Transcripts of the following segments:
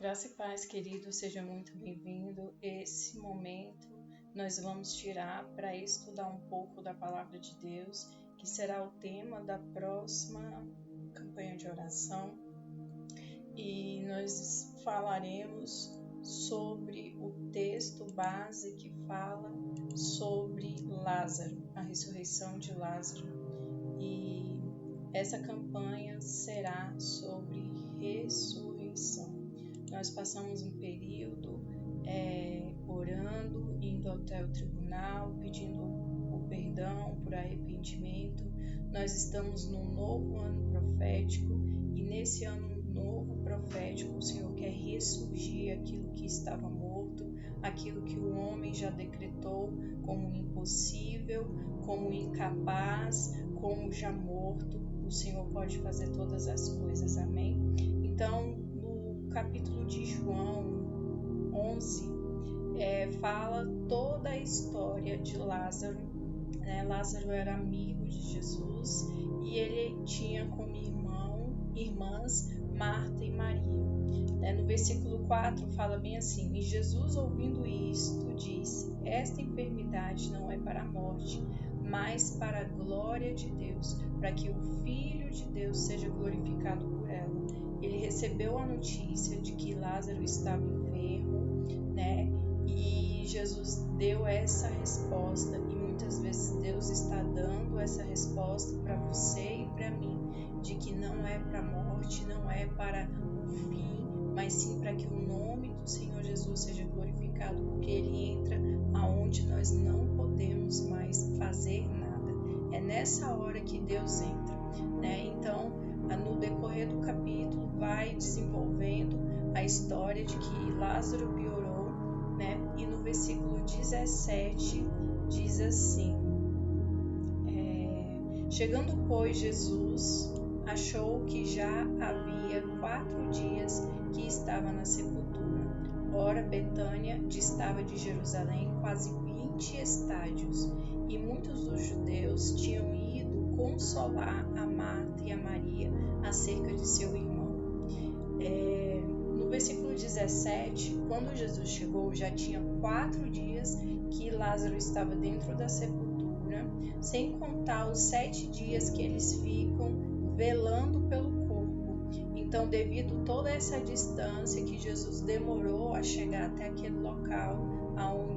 Graça e paz, querido, seja muito bem-vindo. Esse momento nós vamos tirar para estudar um pouco da Palavra de Deus, que será o tema da próxima campanha de oração. E nós falaremos sobre o texto base que fala sobre Lázaro, a ressurreição de Lázaro. E essa campanha será sobre ressurreição. Nós passamos um período orando, indo até o tribunal, pedindo o perdão por arrependimento. Nós estamos num novo ano profético e nesse ano novo profético o Senhor quer ressurgir aquilo que estava morto, aquilo que o homem já decretou como impossível, como incapaz, como já morto. O Senhor pode fazer todas as coisas, amém? Então, capítulo de João 11 fala toda a história de Lázaro. Lázaro era amigo de Jesus e ele tinha como irmãs Marta e Maria. No versículo 4 fala bem assim: E Jesus, ouvindo isto, disse: Esta enfermidade não é para a morte, mas para a glória de Deus, para que o Filho de Deus seja glorificado por ela. Ele recebeu a notícia de que Lázaro estava enfermo, e Jesus deu essa resposta, e muitas vezes Deus está dando essa resposta para você e para mim, de que não é para a morte, não é para o fim, mas sim para que o nome do Senhor Jesus seja glorificado, porque Ele entra aonde nós não podemos mais fazer nada. É nessa hora que Deus entra, Então, no decorrer do capítulo, vai desenvolvendo a história de que Lázaro piorou, E no versículo 17 diz assim: Chegando, pois, Jesus achou que já havia 4 dias que estava na sepultura. Ora, Betânia distava de Jerusalém quase 20 estádios, e muitos dos judeus tinham ido consolar a Marta e a Maria acerca de seu irmão. No versículo 17, quando Jesus chegou, já tinha 4 dias que Lázaro estava dentro da sepultura, sem contar os 7 dias que eles ficam velando pelo corpo. Então, devido a toda essa distância que Jesus demorou a chegar até aquele local,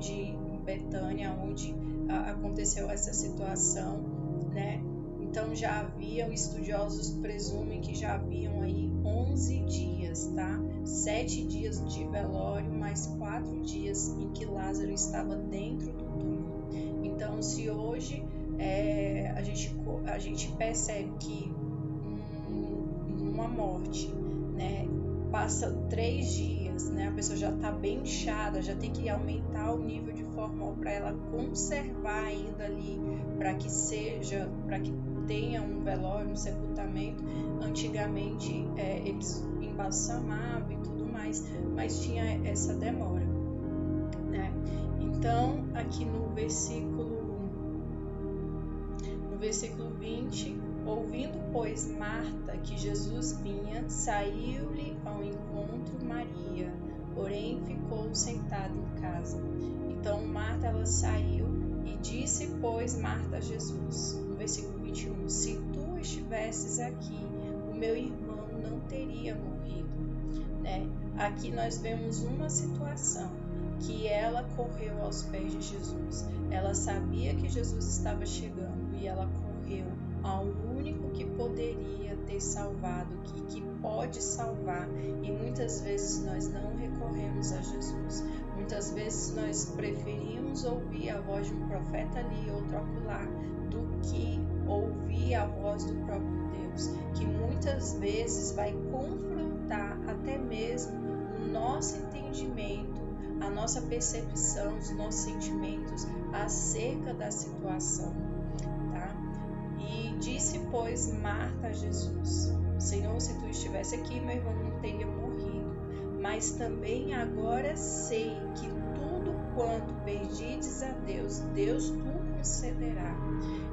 em Betânia, onde aconteceu essa situação, Então já haviam, estudiosos presumem que já haviam aí 11 dias, 7 dias de velório, mais 4 dias em que Lázaro estava dentro do túmulo. Então, se hoje a gente percebe que uma morte, passa 3 dias, a pessoa já está bem inchada, já tem que aumentar o nível de formol para ela conservar ainda ali, para que tenha um velório, um sepultamento. Antigamente eles embalsamavam e tudo mais, mas tinha essa demora, Então, aqui no versículo 20, ouvindo, pois, Marta que Jesus vinha, saiu-lhe ao encontro Maria, porém ficou sentada em casa. Então Marta, ela saiu e disse, pois, Marta a Jesus, no versículo 21, se tu estivesses aqui, o meu irmão não teria morrido. Aqui nós vemos uma situação que ela correu aos pés de Jesus. Ela sabia que Jesus estava chegando e ela correu ao único que poderia ter salvado, que pode salvar. E muitas vezes nós não recorremos a Jesus. Muitas vezes nós preferimos ouvir a voz de um profeta ali, outro acolá, do que ouvir a voz do próprio Deus, que muitas vezes vai confrontar até mesmo o nosso entendimento, a nossa percepção, os nossos sentimentos acerca da situação, E disse, pois, Marta a Jesus, Senhor, se tu estivesse aqui, meu irmão não teria morrido, mas também agora sei que tudo quanto pedides a Deus, Deus tu concederá.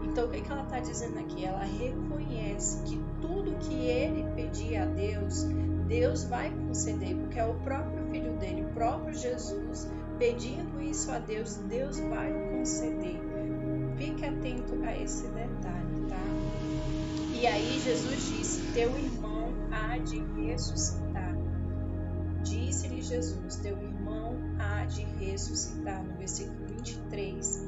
Então, o que ela está dizendo aqui? Ela reconhece que tudo que ele pedia a Deus, Deus vai conceder, porque é o próprio Filho dele, o próprio Jesus, pedindo isso a Deus, Deus vai conceder. Fique atento a esse detalhe, tá? E aí Jesus disse, teu irmão há de ressuscitar. Disse-lhe Jesus, teu irmão há de ressuscitar, no versículo 23.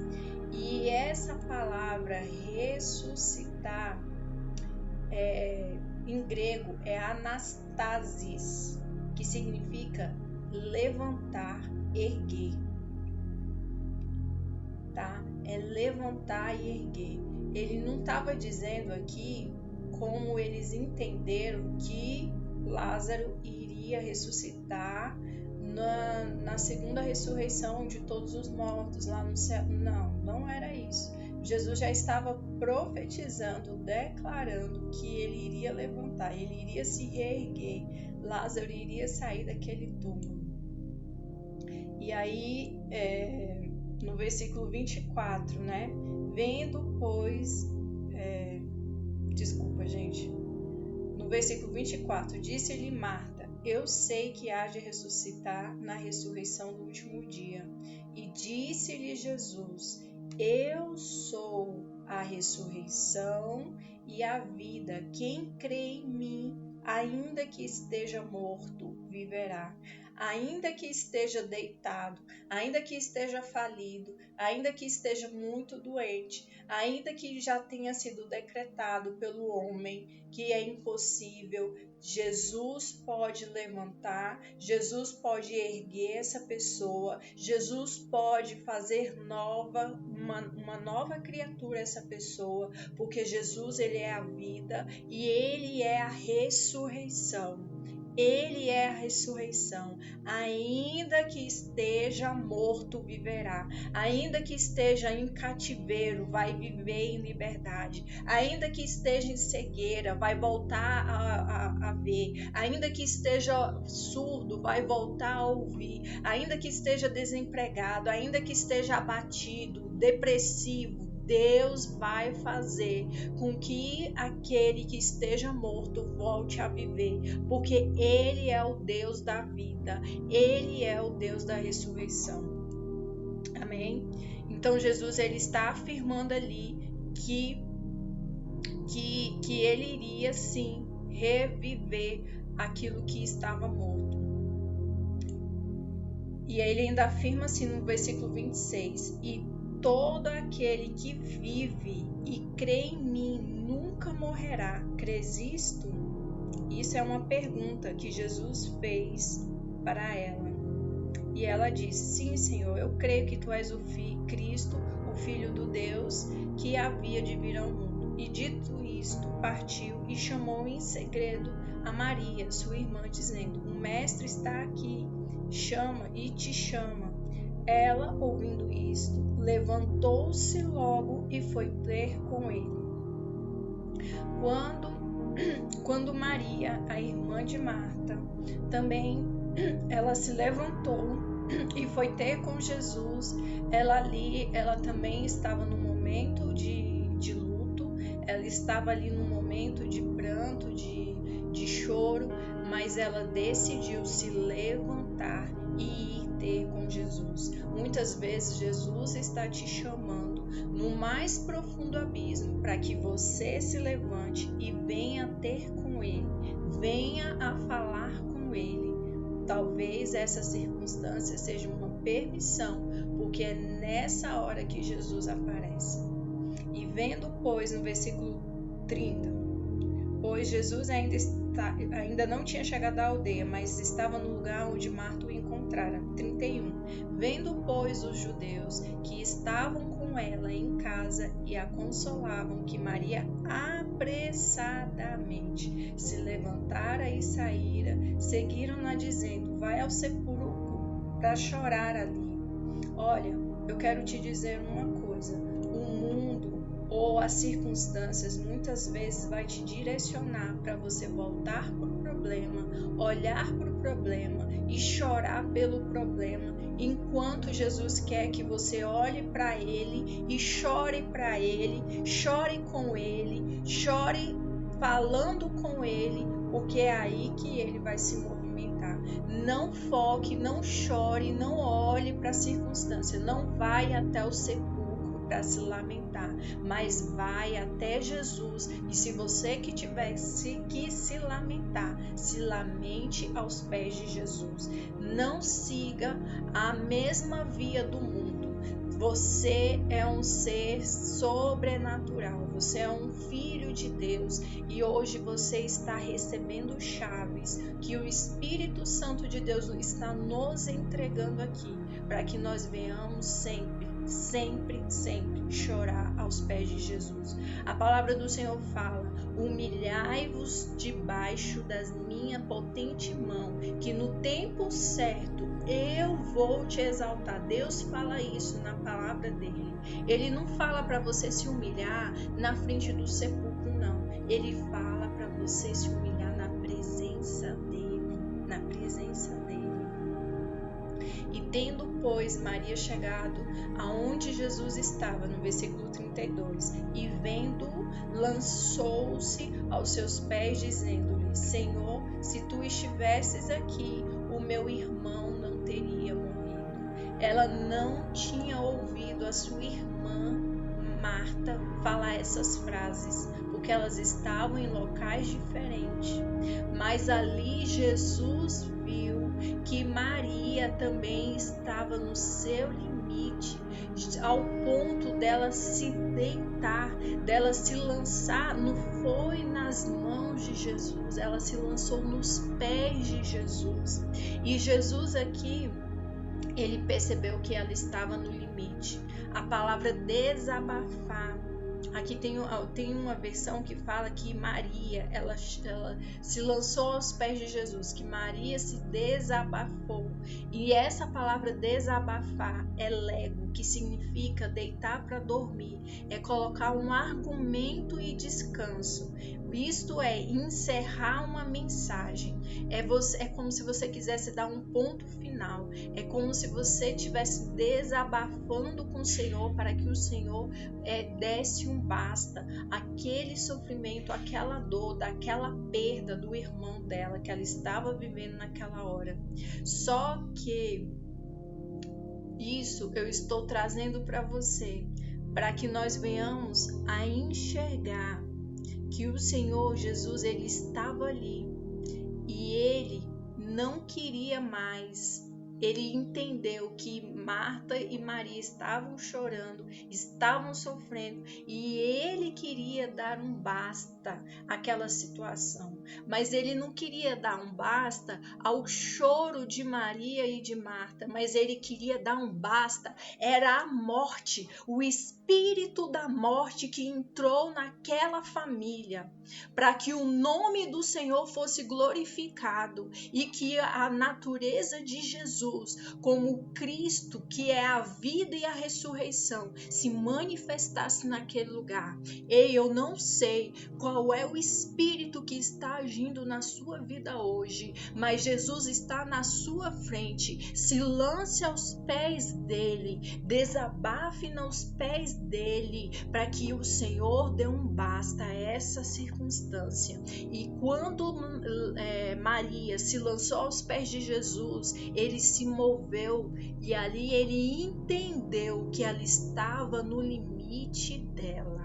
E essa palavra ressuscitar, em grego, é anastasis, que significa levantar, erguer. Tá? É levantar e erguer. Ele não estava dizendo aqui como eles entenderam que Lázaro iria ressuscitar na segunda ressurreição de todos os mortos lá no céu. Não era isso. Jesus já estava profetizando, declarando que ele iria levantar, ele iria se reerguer, Lázaro iria sair daquele túmulo. E aí, no versículo 24, né? Vendo, pois... Desculpa, gente. No versículo 24, disse-lhe Marta, eu sei que há de ressuscitar na ressurreição do último dia. E disse-lhe Jesus, eu sou a ressurreição e a vida. Quem crê em mim, ainda que esteja morto, viverá. Ainda que esteja deitado, ainda que esteja falido, ainda que esteja muito doente, ainda que já tenha sido decretado pelo homem que é impossível, Jesus pode levantar, Jesus pode erguer essa pessoa, Jesus pode fazer uma nova criatura essa pessoa, porque Jesus ele é a vida e ele é a ressurreição. Ele é a ressurreição. Ainda que esteja morto, viverá. Ainda que esteja em cativeiro, vai viver em liberdade. Ainda que esteja em cegueira, vai voltar a ver. Ainda que esteja surdo, vai voltar a ouvir. Ainda que esteja desempregado, ainda que esteja abatido, depressivo, Deus vai fazer com que aquele que esteja morto volte a viver, porque Ele é o Deus da vida, Ele é o Deus da ressurreição. Amém? Então Jesus ele está afirmando ali que Ele iria sim reviver aquilo que estava morto. E aí ele ainda afirma assim no versículo 26, e todo aquele que vive e crê em mim nunca morrerá. Crês isto? Isso é uma pergunta que Jesus fez para ela. E ela disse, sim, Senhor, eu creio que tu és o Cristo, o Filho do Deus, que havia de vir ao mundo. E dito isto, partiu e chamou em segredo a Maria, sua irmã, dizendo, o Mestre está aqui, chama e te chama. Ela, ouvindo isto, levantou-se logo e foi ter com ele. Quando Maria, a irmã de Marta, também ela se levantou e foi ter com Jesus, ela também estava no momento de luto, ela estava ali no momento de pranto, de choro, mas ela decidiu se levantar e ir ter com Jesus. Muitas vezes Jesus está te chamando no mais profundo abismo para que você se levante e venha ter com Ele, venha a falar com Ele. Talvez essa circunstância seja uma permissão, porque é nessa hora que Jesus aparece. E vendo, pois, no versículo 30, pois Jesus ainda não tinha chegado à aldeia, mas estava no lugar onde Marta o encontrara. 31. Vendo, pois, os judeus que estavam com ela em casa e a consolavam, que Maria apressadamente se levantara e saíra, seguiram-na dizendo, vai ao sepulcro para chorar ali. Olha, eu quero te dizer uma coisa, o mundo ou as circunstâncias muitas vezes vai te direcionar para você voltar para o problema, olhar para o problema e chorar pelo problema, enquanto Jesus quer que você olhe para Ele e chore para Ele, chore com Ele, chore falando com Ele, porque é aí que ele vai se movimentar. Não foque, não chore, não olhe para a circunstância, não vai até o sepulcro para se lamentar, mas vai até Jesus. E se você que tivesse que se lamentar, se lamente aos pés de Jesus. Não siga a mesma via do mundo. Você é um ser sobrenatural, você é um filho de Deus e hoje você está recebendo chaves que o Espírito Santo de Deus está nos entregando aqui, para que nós venhamos sempre chorar aos pés de Jesus. A palavra do Senhor fala: humilhai-vos debaixo da minha potente mão, que no tempo certo eu vou te exaltar. Deus fala isso na palavra dele. Ele não fala para você se humilhar na frente do sepulcro, não. Ele fala para você se humilhar na presença dele, na presença dele. E tendo, pois, Maria chegado aonde Jesus estava, no versículo 32, e vendo-o, lançou-se aos seus pés, dizendo-lhe: Senhor, se tu estivesses aqui, o meu irmão não teria morrido. Ela não tinha ouvido a sua irmã Marta falar essas frases, porque elas estavam em locais diferentes. Mas ali Jesus viu que Maria também estava no seu limite, ao ponto dela se deitar, dela se lançar, não foi nas mãos de Jesus, ela se lançou nos pés de Jesus. E Jesus aqui, ele percebeu que ela estava no limite. A palavra desabafar, aqui tem uma versão que fala que Maria, ela se lançou aos pés de Jesus, que Maria se desabafou. E essa palavra desabafar é lego, que significa deitar para dormir, é colocar um argumento e descanso. Isto é encerrar uma mensagem. É como se você quisesse dar um ponto final. É como se você estivesse desabafando com o Senhor para que o Senhor desse um basta. Aquele sofrimento, aquela dor, daquela perda do irmão dela que ela estava vivendo naquela hora. Só que isso eu estou trazendo para você, para que nós venhamos a enxergar que o Senhor Jesus, ele estava ali e ele não queria mais. Ele entendeu que Marta e Maria estavam chorando, estavam sofrendo e ele queria dar um basta àquela situação. Mas ele não queria dar um basta ao choro de Maria e de Marta, mas ele queria dar um basta, era a morte, o espírito da morte que entrou naquela família, para que o nome do Senhor fosse glorificado e que a natureza de Jesus, como Cristo, que é a vida e a ressurreição, se manifestasse naquele lugar. Ei, eu não sei qual é o espírito que está agindo na sua vida hoje, mas Jesus está na sua frente. Se lance aos pés dele, desabafe nos pés dele, para que o Senhor dê um basta a essa circunstância. E quando Maria se lançou aos pés de Jesus, ele se moveu e ali ele entendeu que ela estava no limite dela.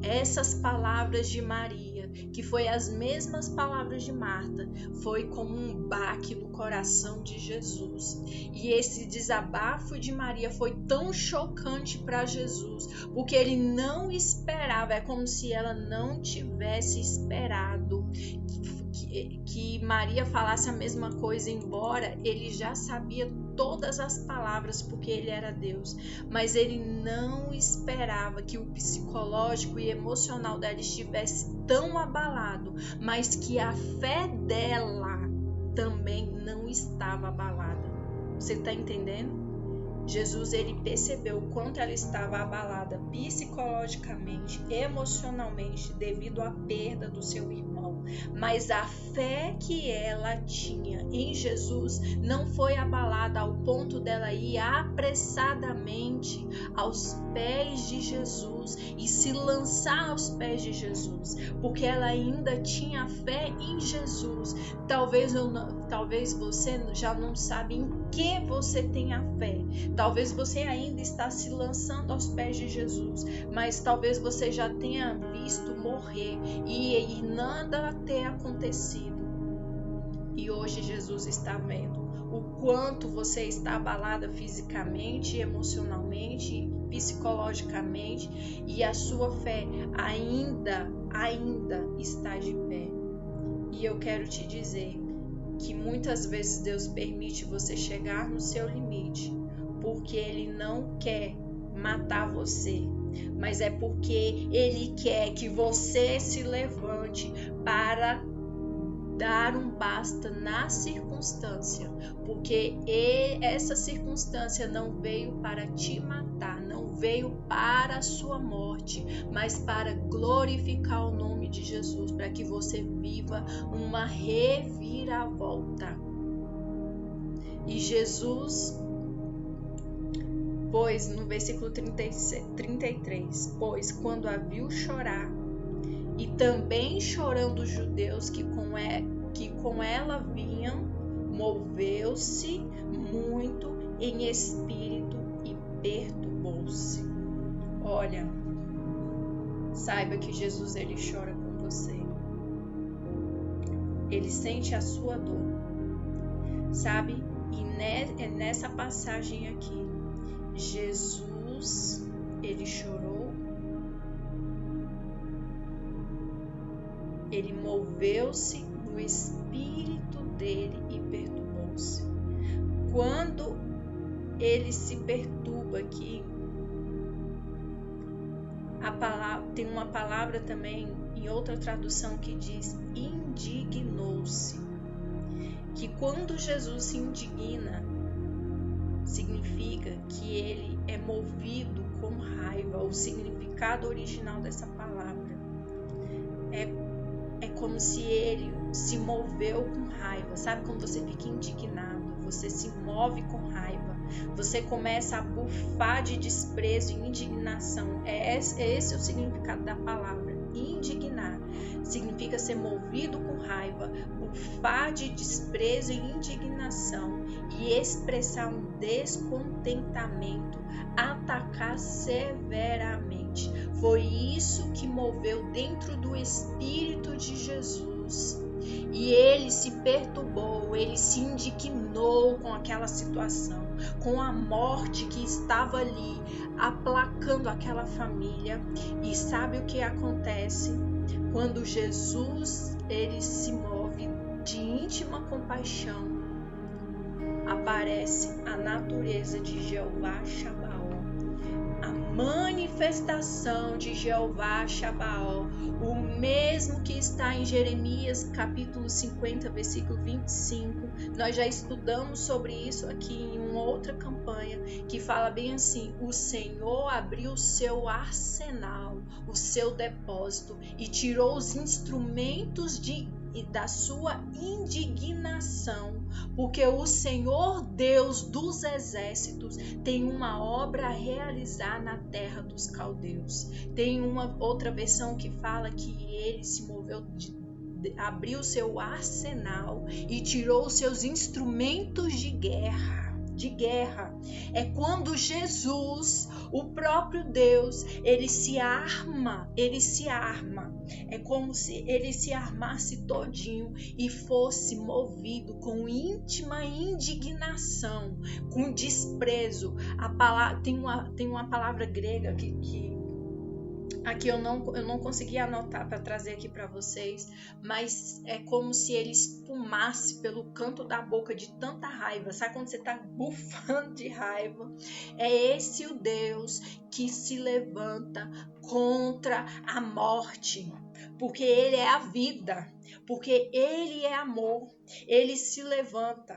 Essas palavras de Maria, que foi as mesmas palavras de Marta, foi como um baque no coração de Jesus. E esse desabafo de Maria foi tão chocante para Jesus, porque ele não esperava, é como se ela não tivesse esperado que Maria falasse a mesma coisa, embora ele já sabia todas as palavras, porque ele era Deus, mas ele não esperava que o psicológico e emocional dela estivesse tão abalado, mas que a fé dela também não estava abalada. Você está entendendo? Jesus, ele percebeu o quanto ela estava abalada psicologicamente, emocionalmente, devido à perda do seu irmão. mas a fé que ela tinha em Jesus não foi abalada ao ponto dela ir apressadamente aos pés de Jesus e se lançar aos pés de Jesus, porque ela ainda tinha fé em Jesus. Talvez você já não sabe em que você tem a fé. Talvez você ainda está se lançando aos pés de Jesus, mas talvez você já tenha visto morrer e nada ter acontecido. E hoje Jesus está vendo o quanto você está abalada fisicamente, emocionalmente, psicologicamente, e a sua fé ainda está de pé. E eu quero te dizer que muitas vezes Deus permite você chegar no seu limite, porque Ele não quer matar você, mas é porque Ele quer que você se levante para dar um basta na circunstância, porque essa circunstância não veio para te matar, não veio para a sua morte, mas para glorificar o nome de Jesus, para que você viva uma reviravolta. E Jesus, pois no versículo 33, pois quando a viu chorar, e também chorando os judeus que com ela vinham, moveu-se muito em espírito e perturbou-se. Olha, saiba que Jesus, ele chora com você. Ele sente a sua dor, sabe? E nessa passagem aqui, Jesus, ele chorou, ele moveu-se no espírito dele e perturbou-se. Quando ele se perturba aqui, tem uma palavra também em outra tradução que diz indignou-se. Que quando Jesus se indigna, significa que ele é movido com raiva. O significado original dessa palavra é como se ele se moveu com raiva. Sabe quando você fica indignado? Você se move com raiva. Você começa a bufar de desprezo e indignação. Esse é o significado da palavra. Indignar significa ser movido com raiva, bufar de desprezo e indignação e expressar um descontentamento, atacar severamente. Foi isso que moveu dentro do espírito de Jesus. E ele se perturbou, ele se indignou com aquela situação, com a morte que estava ali, aplacando aquela família. E sabe o que acontece? Quando Jesus, ele se move de íntima compaixão, aparece a natureza de Jeová Sabaoth. A manifestação de Jeová Sabaoth, o mesmo que está em Jeremias capítulo 50, versículo 25. Nós já estudamos sobre isso aqui em uma outra campanha, que fala bem assim: o Senhor abriu o seu arsenal, o seu depósito, e tirou os instrumentos da sua indignação, porque o Senhor Deus dos exércitos tem uma obra a realizar na terra dos caldeus. Tem uma outra versão que fala que ele se moveu, abriu seu arsenal e tirou seus instrumentos de guerra. É quando Jesus, o próprio Deus, ele se arma. É como se ele se armasse todinho e fosse movido com íntima indignação, com desprezo. Tem uma palavra grega que aqui eu não consegui anotar para trazer aqui para vocês, mas é como se ele espumasse pelo canto da boca de tanta raiva. Sabe quando você está bufando de raiva? É esse o Deus que se levanta contra a morte, porque ele é a vida, porque ele é amor. Ele se levanta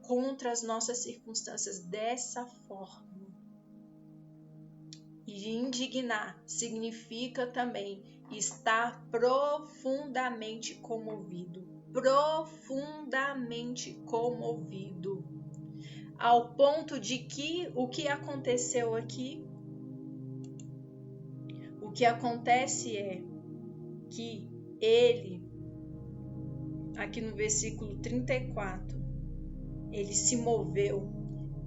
contra as nossas circunstâncias dessa forma. E indignar significa também está profundamente comovido. Profundamente comovido. Ao ponto de que o que aconteceu aqui? O que acontece é que ele, aqui no versículo 34, ele se moveu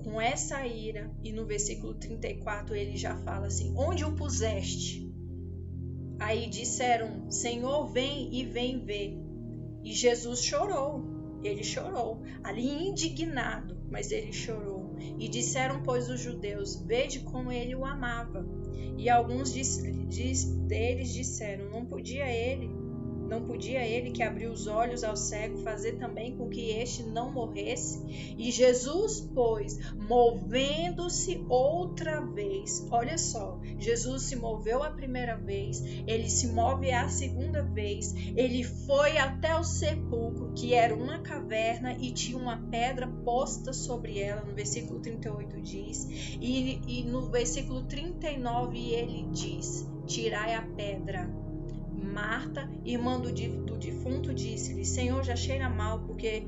com essa ira, e no versículo 34 ele já fala assim: onde o puseste? Aí disseram: Senhor, vem e vem ver. E Jesus chorou, ele chorou, ali indignado, mas ele chorou. E disseram, pois, os judeus: vede como ele o amava. E alguns deles disseram: não podia ele que abriu os olhos ao cego fazer também com que este não morresse? E Jesus, pois, movendo-se outra vez, olha só, Jesus se moveu a primeira vez, ele se move a segunda vez, ele foi até o sepulcro, que era uma caverna e tinha uma pedra posta sobre ela, no versículo 38 diz, e no versículo 39 ele diz: tirai a pedra. Marta, irmã do defunto, disse-lhe: Senhor, já cheira mal, porque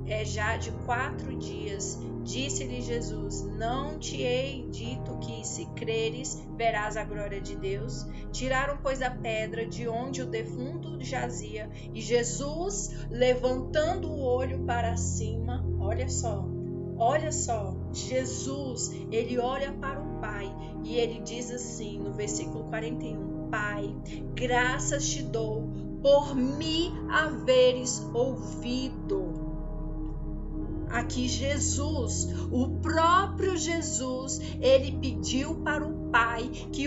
é já de 4 dias. Disse-lhe Jesus: não te hei dito que, se creres, verás a glória de Deus? Tiraram, pois, a pedra de onde o defunto jazia, e Jesus, levantando o olho para cima, olha só, Jesus, ele olha para o Pai, e ele diz assim, no versículo 41, Pai, graças te dou por me haveres ouvido. Aqui Jesus, o próprio Jesus, ele pediu para o Pai que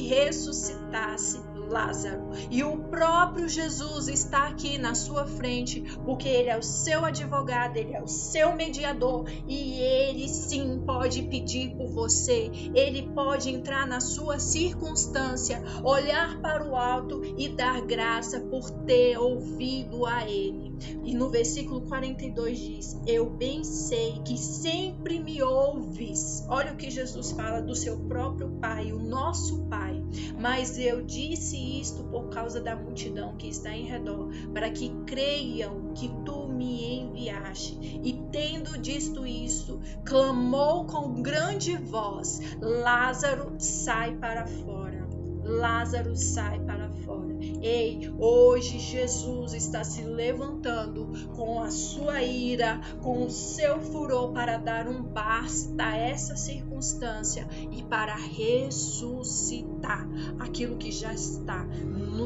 ressuscitasse Lázaro. E o próprio Jesus está aqui na sua frente, porque ele é o seu advogado, ele é o seu mediador, e ele sim pode pedir por você. Ele pode entrar na sua circunstância, olhar para o alto e dar graça por ter ouvido a ele. E no versículo 42 diz: eu bem sei que sempre me ouves. Olha o que Jesus fala do seu próprio Pai, o nosso Pai. Mas eu disse isto por causa da multidão que está em redor, para que creiam que tu me enviaste. E tendo dito isto, clamou com grande voz: Lázaro, sai para fora. Lázaro, sai para fora. Ei, hoje Jesus está se levantando com a sua ira, com o seu furor, para dar um basta a essa circunstância e para ressuscitar aquilo que já está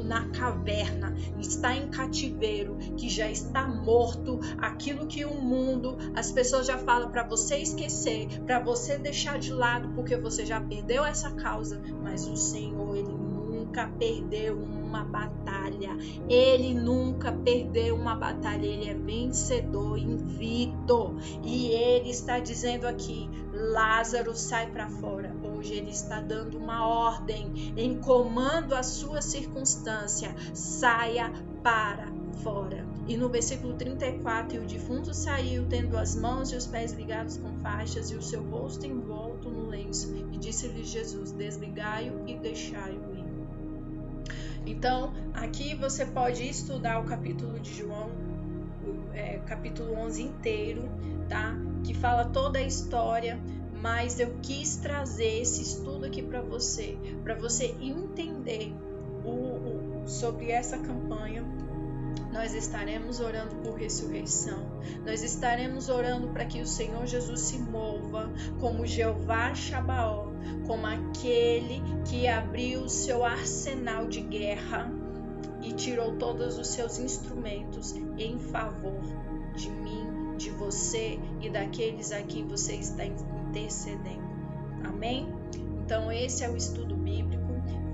na caverna, está em cativeiro, que já está morto, aquilo que o mundo, as pessoas já falam para você esquecer, para você deixar de lado, porque você já perdeu essa causa, mas o Senhor, ele nunca perdeu uma batalha, ele nunca perdeu uma batalha, ele é vencedor, invicto, e ele está dizendo aqui: Lázaro, sai para fora. Hoje ele está dando uma ordem, em comando a sua circunstância: saia para fora. E no versículo 34, e o defunto saiu, tendo as mãos e os pés ligados com faixas e o seu rosto envolto no lenço, e disse-lhe Jesus: desligai-o e deixai-o ir. Então, aqui você pode estudar o capítulo de João, capítulo 11 inteiro, tá? Que fala toda a história, mas eu quis trazer esse estudo aqui para você entender sobre essa campanha. Nós estaremos orando por ressurreição, nós estaremos orando para que o Senhor Jesus se mova como Jeová Shabaó, como aquele que abriu o seu arsenal de guerra e tirou todos os seus instrumentos em favor de mim, de você e daqueles a quem você está intercedendo. Amém? Então esse é o estudo bíblico.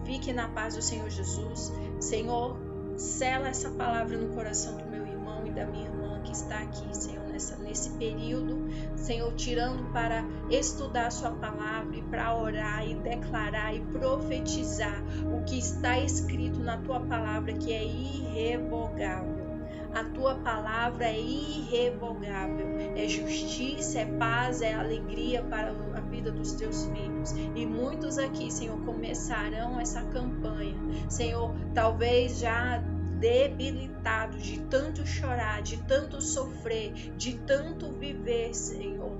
Fique na paz do Senhor Jesus. Senhor, sela essa palavra no coração do meu irmão e da minha irmã que está aqui, Senhor, nesse período, Senhor, tirando para estudar a sua palavra e para orar e declarar e profetizar o que está escrito na tua palavra, que é irrevogável. a tua palavra é irrevogável, é justiça, é paz, é alegria para a vida dos teus filhos. E muitos aqui, Senhor, começarão essa campanha, Senhor, talvez já debilitados de tanto chorar, de tanto sofrer, de tanto viver, Senhor,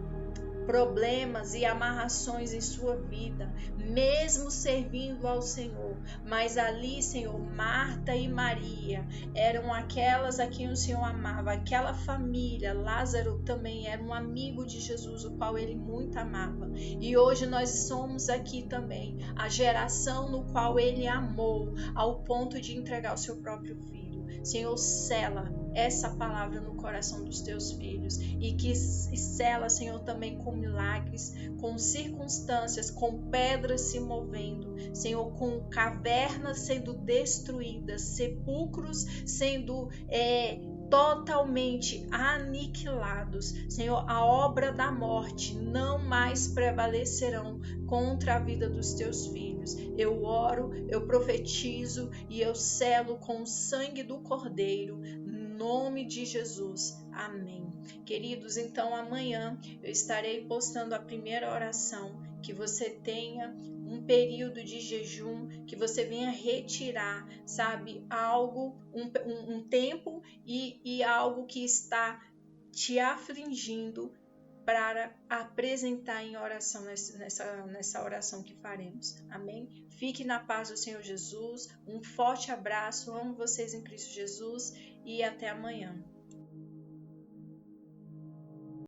problemas e amarrações em sua vida, mesmo servindo ao Senhor. Mas ali, Senhor, Marta e Maria eram aquelas a quem o Senhor amava, aquela família. Lázaro também era um amigo de Jesus, o qual ele muito amava. E hoje nós somos aqui também, a geração no qual ele amou, ao ponto de entregar o seu próprio filho. Senhor, sela essa palavra no coração dos teus filhos e que sela, Senhor, também com milagres, com circunstâncias, com pedras se movendo, Senhor, com cavernas sendo destruídas, sepulcros sendo totalmente aniquilados. Senhor, a obra da morte não mais prevalecerão contra a vida dos teus filhos. Eu oro, eu profetizo e eu selo com o sangue do Cordeiro, em nome de Jesus. Amém. Queridos, então amanhã eu estarei postando a primeira oração, que você tenha um período de jejum, que você venha retirar, sabe, algo, um tempo e algo que está te afligindo para apresentar em oração nessa oração que faremos. Amém? Fique na paz do Senhor Jesus. Um forte abraço. Amo vocês em Cristo Jesus e até amanhã.